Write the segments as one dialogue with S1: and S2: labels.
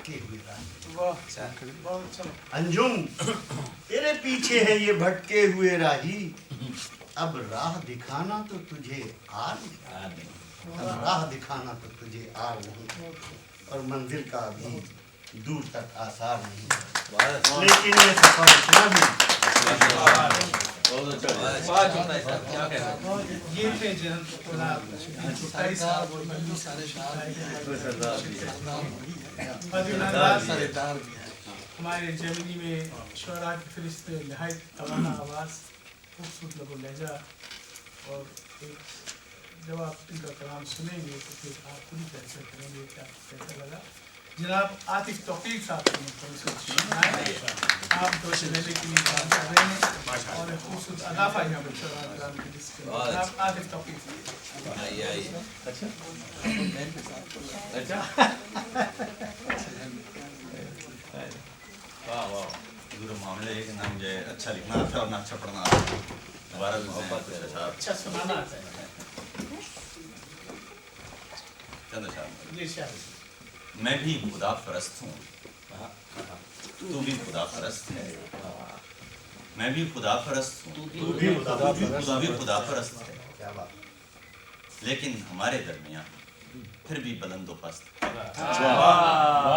S1: بھٹکے ہوئے راہی، انجم تیرے پیچھے ہے یہ بھٹکے ہوئے راہی، اب راہ دکھانا تو تجھے آر نہیں، اب راہ دکھانا تو تجھے آر نہیں، اور منزل کا ابھی دور تک آثار نہیں، لیکن یہ سفر اتنا بھی
S2: یہ تھے جناب ہمارے جرمنی میں شعراء کی فہرست میں نہایت توانا آواز، خوبصورت لب و لہجہ، اور جب آپ ان کا کلام سنیں گے تو پھر آپ خود ہی فیصلہ کریں گے کہ آپ کو کیسا لگا۔ جناب عاطف توفیق صاحب کو آپ دو شہلے کے لیے کام کر رہے ہیں اور خوبصورت اضافہ یہاں پر شعراء کرام کی لسٹ میں جناب عاطف توفیق
S3: واہ واہ، پورا معاملہ ہے کہ نہ مجھے اچھا لکھنا آتا ہے اور نہ اچھا پڑھنا آتا ہے، دوبارہ
S2: اچھا سنانا آتا ہے۔
S3: چند اشعار
S2: جی شاہ
S3: میں بھی خدا پرست ہوں، تو بھی خدا پرست ہے، میں بھی خدا پرست ہوں، تو بھی خدا پرست ہے، لیکن ہمارے درمیان پھر بھی بلند و پست ہے،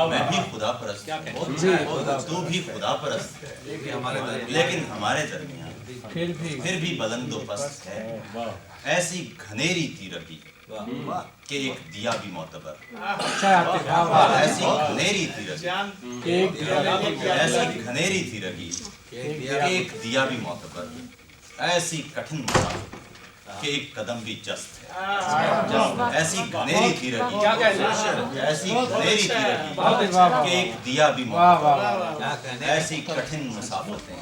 S3: میں بھی خدا پرست ہوں، تو بھی خدا پرست ہے، لیکن ہمارے درمیان پھر بھی بلند و پست ہے، ایسی گھنیری تیرگی کہ ایک دیا بھی معتبر، ایسی گھنیری تیرگی، ایسی گھنیری تیرگی کہ ایک دیا بھی معتبر، ایسی کٹھن مسافت کہ ایک قدم بھی جست ہے، ایسی گھنیری تیرگی، ایسی گھنیری تیرگی کہ ایک دیا بھی معتبر، ایسی کٹھن مسافتیں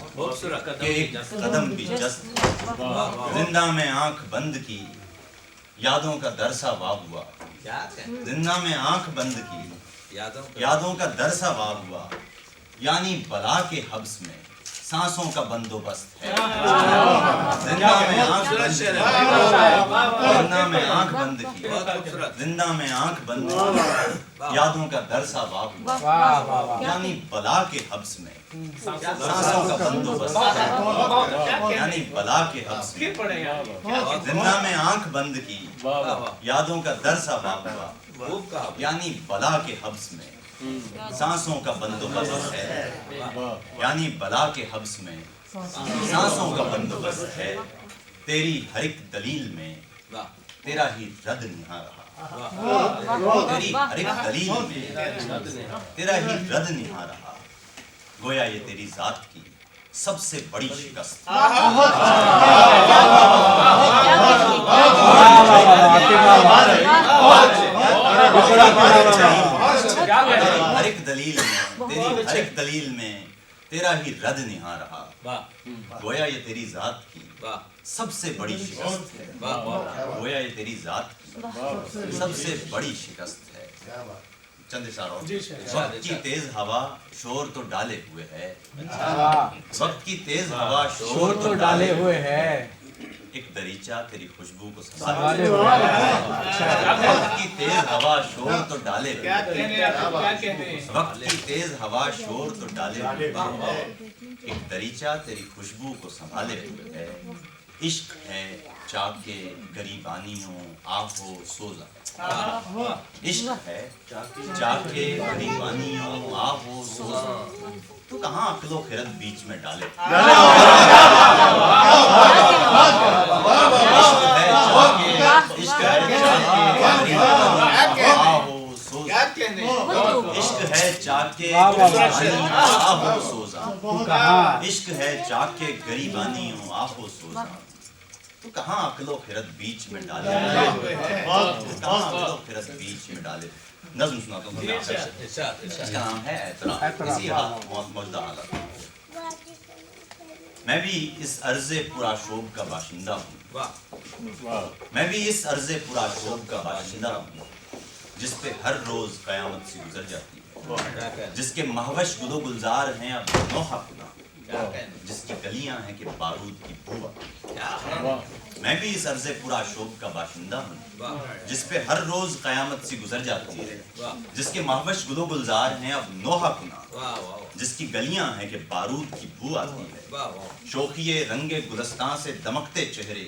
S3: کہ ایک قدم بھی جست ہے، زندہ میں آنکھ بند کی یادوں کا درسا واب ہوا، زندہ میں آنکھ بند کی یادوں کا درسا واب ہوا، یعنی بلا کے حبس میں سانسوں کا بندوبست ہے، زندہ میں آنکھ بند کی، زندہ میں آنکھ بند کی، زندہ میں آنکھ بند کی یادوں کا درسا واب ہوا، یعنی بلا کے حبس میں سانسوں کا بندوبست ہے، یعنی بلا کے حبس میں زندہ میں آنکھ بند کی یادوں کا درسا واب ہوا، یعنی بلا کے حبس میں سانسوں کا بندوبست ہے، یعنی بلا کے حبس میں سانسوں کا بندوبست ہے، تیری ہر ایک دلیل میں تیرا ہی رد نہاں رہا، تیری ہر ایک دلیل میں تیرا ہی رد نہاں رہا، گویا یہ تیری ذات کی سب سے بڑی شکست، ہر ایک دلیل میں تیری ہر ایک دلیل میں تیرا ہی رد نہاں رہا، گویا یہ تیری ذات کی سب سے بڑی شکست ہے، گویا یہ تیری ذات کی سب سے بڑی شکست ہے۔ چند اشعار اور، وقت کی تیز ہوا شور تو ڈالے ہوئے ہے، وقت کی تیز ہوا شور تو ڈالے ہوئے ہے، ایک دریچہ تیری خوشبو کو سنبھالے ہوئے ہے، وقت کی تیز ہوا شور تو ڈالے ہوئے ہے، وقت کی تیز ہوا شور تو ڈالے ہوئے ہے، ایک دریچہ تیری خوشبو کو سنبھالے ہوئے ہے، عشق ہے چاکے گریبانیوں آہو سوزا، عشق ہے چاکے گریبانیوں آہو سوزا، تو کہاں عقل و خرد بیچ میں ڈالے، عشق ہے چاکے آہو سوزا، عشق ہے چاکے گریبانیوں آہو سوزا، عشق ہے چاکے گریبانیوں آہو سوزا، تو کہاں عقل و خرد بیچ میں ڈالے، کہاں عقل و خرد بیچ میں ڈالے۔ نظم سناتا ہوں، اس کا نام ہے اعتراف، اسی موجودہ حالت۔ میں بھی اس عرض پرآشوب کا باشندہ ہوں، میں بھی اس عرض پرآشوب کا باشندہ ہوں، جس پہ ہر روز قیامت سے گزر جاتی ہے، جس کے مہوش گل و گلزار ہیں اب نوحہ خدا، جس کی گلیاں ہیں کہ بارود کی بو، میں بھی اس عرض پورا شوق کا باشندہ ہوں جس پہ ہر روز قیامت سی گزر جاتی ہے، جس کے مہوش گل و گلزار ہیں اب نوحہ کنا، جس کی گلیاں ہیں کہ بارود کی بو آتی ہے، شوخیے رنگ گلستان سے دمکتے چہرے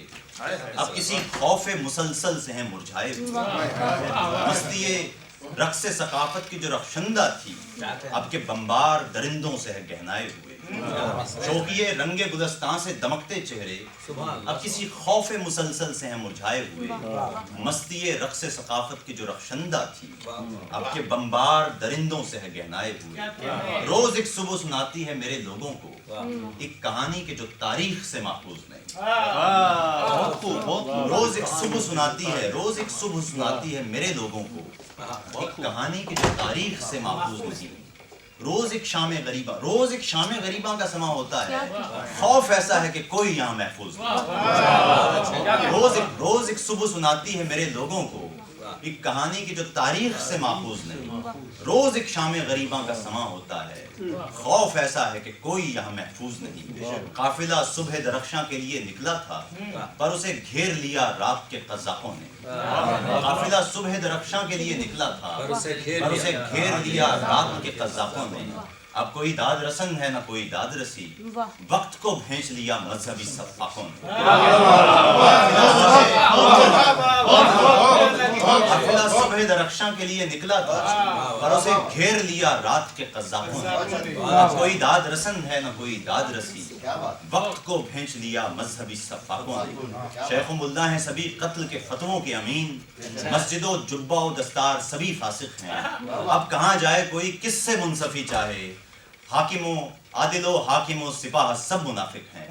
S3: اب کسی خوف مسلسل سے ہیں مرجھائے ہوئے، مستی رقص ثقافت کی جو رخشندہ تھی اب کے بمبار درندوں سے ہے گہنائے ہوئے، شوقیے رنگ گلستان سے دمکتے چہرے اب کسی خوف مسلسل سے ہیں مرجھائے ہوئے، مستی رقص ثقافت کی جو رخشندہ تھی اب کے بمبار درندوں سے ہے گہنائے ہوئے، روز ایک صبح سناتی ہے میرے لوگوں کو ایک کہانی کے جو تاریخ سے محفوظ نہیں، روز ایک صبح سناتی ہے میرے لوگوں کو ایک کہانی کی جو تاریخ سے محفوظ نہیں، روز ایک شام غریباں کا سما ہوتا ہے، خوف ایسا ہے کہ کوئی یہاں محفوظ نہیں، روز ایک صبح سناتی ہے میرے لوگوں کو ایک کہانی کی جو تاریخ سے محفوظ نہیں، روز ایک شام غریباں کا سما ہوتا ہے، خوف ایسا ہے کہ کوئی یہاں محفوظ نہیں، قافلہ صبح درخشاں کے لیے نکلا تھا پر اسے گھیر لیا رات کے قزاقوں نے، قافلہ صبح درخشاں کے لیے نکلا تھا پر اسے گھیر لیا رات کے قزاقوں نے، اب کوئی داد رسن ہے نہ کوئی داد رسی، وقت کو بھینچ لیا مذہبی سفاقوں نے، قافلہ صبح درخشاں کے لیے نکلا تھا پر اسے گھیر لیا رات کے قزاقوں نے، اب کوئی داد رسن ہے نہ کوئی داد رسی، وقت کو بھینچ لیا مذہبی سفاقوں نے، شیخ و ملا ہیں سبھی قتل کے فتووں کے امین، مسجد و جبہ و دستار سبھی فاسق ہیں، اب کہاں جائے کوئی کس سے منصفی چاہے، حاکم و عادل و حاکم و سپاہ سب منافق ہیں،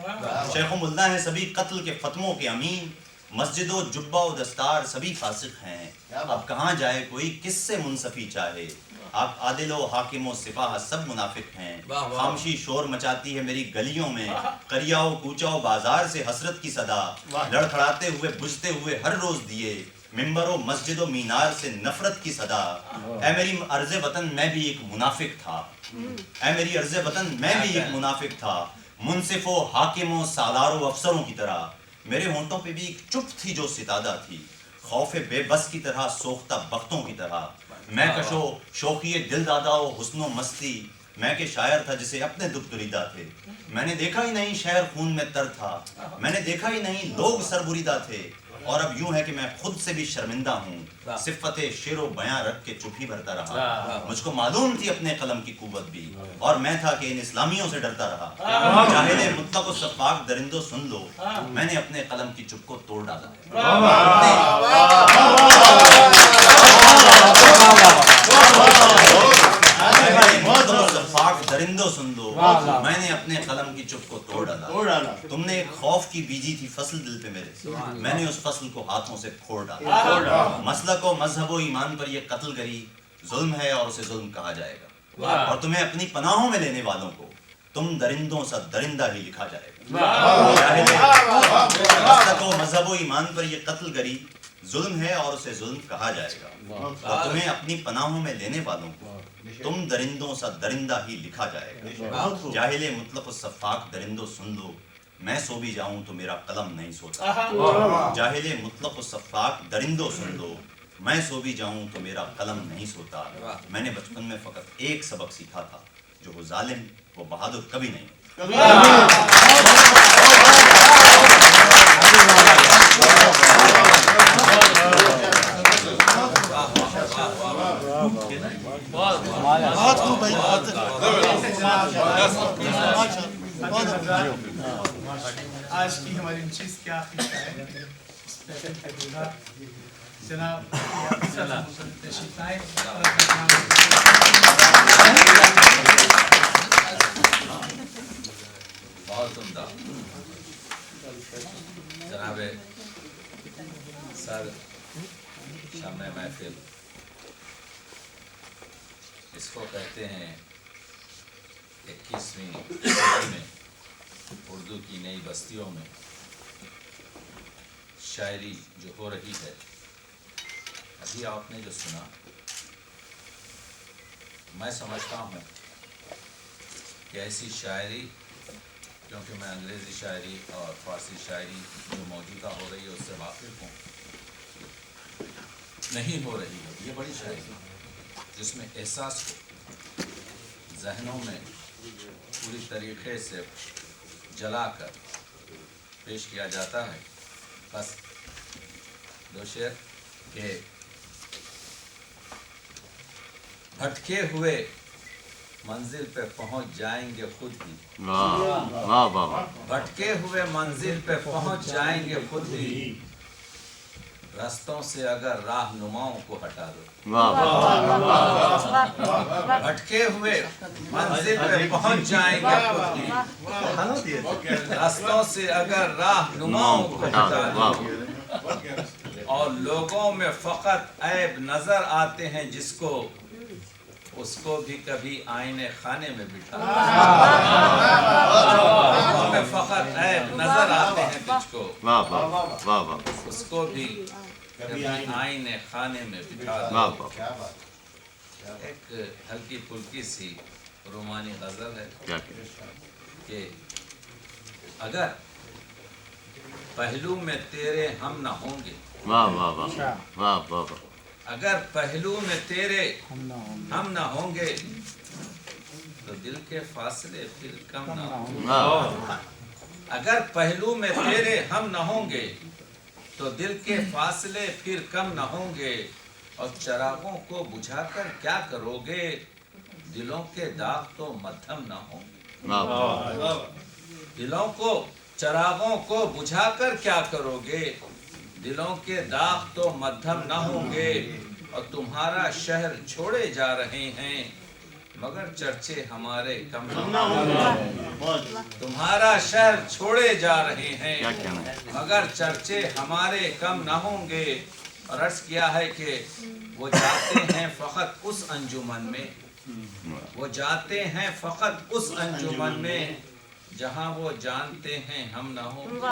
S3: شیخ و ملا ہیں سبھی قتل کے فتووں کے امین، مسجد و جبہ و دستار سبھی فاسق ہیں، اب کہاں جائے کوئی کس سے منصفی چاہے، آپ عادل و حاکم و سپاہ سب منافق ہیں، خاموشی شور مچاتی ہے میری گلیوں میں، قریہ و کوچہ و بازار سے حسرت کی صدا، لڑکھڑاتے ہوئے بجھتے ہوئے ہر روز دیے، منبر و مسجد و مینار سے نفرت کی صدا، اے میری عرض وطن میں بھی ایک منافق تھا، اے میری عرض وطن میں بھی ایک منافق تھا، منصف و حاکم و سالار و افسروں کی طرح، میرے ہونٹوں پہ بھی ایک چپ تھی جو ستادہ تھی، خوف بے بس کی طرح سوختہ بختوں کی طرح، میں کشو شوخی دل دادا و حسن و مستی، میں کہ شاعر تھا جسے اپنے دکھ دریدہ تھے، میں نے دیکھا ہی نہیں شہر خون میں تر تھا، میں نے دیکھا ہی نہیں لوگ سربریدہ تھے، اور اب یوں ہے کہ میں خود سے بھی شرمندہ ہوں، صفت شعر و بیاں رکھ کے چپ ہی بھرتا رہا، مجھ کو معلوم تھی اپنے قلم کی قوت بھی، اور میں تھا کہ ان اسلامیوں سے ڈرتا رہا، جاہل مطلق و شفاق درندوں سن لو، میں نے اپنے قلم کی چپ کو توڑ ڈالا درندوں سن لو، میں نے اپنے قلم کی چپ کو توڑ ڈالا، تم نے ایک خوف کی بیجی تھی فصل دل پہ میرے، میں نے اس فصل کو ہاتھوں سے پھوڑ ڈالا، مسلک و مذہب و ایمان پر یہ قتل گری ظلم ہے اور اسے ظلم کہا جائے گا، اور تمہیں اپنی پناہوں میں لینے والوں کو تم درندوں سا درندہ ہی لکھا جائے گا، مسلک و مذہب و ایمان پر یہ قتل گری ظلم ہے اور اسے ظلم کہا جائے گا، اور تمہیں اپنی پناہوں میں لینے والوں کو تم درندوں سا درندہ ہی لکھا جائے گا، جاہل مطلق و صفاق درندوں سن لو، میں سو بھی جاؤں تو میرا قلم نہیں سوتا، جاہل مطلق و صفاق درندوں سن لو، میں سو بھی جاؤں تو میرا قلم نہیں سوتا، میں نے بچپن میں فقط ایک سبق سیکھا تھا، جو وہ ظالم وہ بہادر کبھی نہیں،
S2: آج کی ہماری نشست کے آخری شاعر اس محفل کے دیدار جناب تشریف لائیں،
S4: بہت عمدہ جناب سر شام محفل، اس کو کہتے ہیں 21ویں صدی میں اردو کی نئی بستیوں میں شاعری جو ہو رہی ہے، ابھی آپ نے جو سنا، میں سمجھتا ہوں کہ ایسی شاعری کیونکہ میں انگریزی شاعری اور فارسی شاعری جو موجودہ ہو رہی ہے اس سے واقف ہوں، نہیں ہو رہی ہے یہ بڑی شاعری جس میں احساس کو ذہنوں میں پوری طریقے سے جلا کر پیش کیا جاتا ہے. بس دو شعر کہ بھٹکے ہوئے منزل پہ پہنچ جائیں گے خود ہی، بھٹکے ہوئے منزل پہ پہنچ جائیں گے خود ہی، رستوں سے اگر راہنماؤں کو ہٹا دو. بھٹکے ہوئے منزل پہ پہنچ جائیں گے خود ہی، رستوں سے اگر راہنماؤں کو ہٹا دو، اور لوگوں میں فقط عیب نظر آتے ہیں جس کو، اس کو بھی کبھی آئینے خانے میں بٹھا دو. لوگوں میں فقط عیب نظر آتے ہیں تجھ کو، اس کو بھی کبھی آئینے خانے میں بٹھا دو. ایک ہلکی پھلکی سی رومانی غزل ہے کہ اگر پہلو میں تیرے ہم نہ ہوں گے، اگر پہلو میں تیرے ہم نہ ہوں گے تو دل کے فاصلے پھر کم نہ ہوں گے. اگر پہلو میں تیرے ہم نہ ہوں گے تو دل کے فاصلے پھر کم نہ ہوں گے، اور چراغوں کو بجھا کر کیا کرو گے، دلوں کے داغ تو مدھم نہ ہوں گے. دلوں کو چراغوں کو بجھا کر کیا کرو گے، دلوں کے داغ تو مدھم نہ ہوں گے، اور تمہارا شہر چھوڑے جا رہے ہیں مگر چرچے ہمارے کم نہ ہوں گے. تمہارا شہر چھوڑے جا رہے ہیں مگر چرچے ہمارے کم نہ ہوں گے. اور عرض کیا ہے کہ وہ جاتے ہیں فقط اس انجمن میں، وہ جاتے ہیں فقط اس انجمن میں جہاں وہ جانتے ہیں ہم نہ ہوں.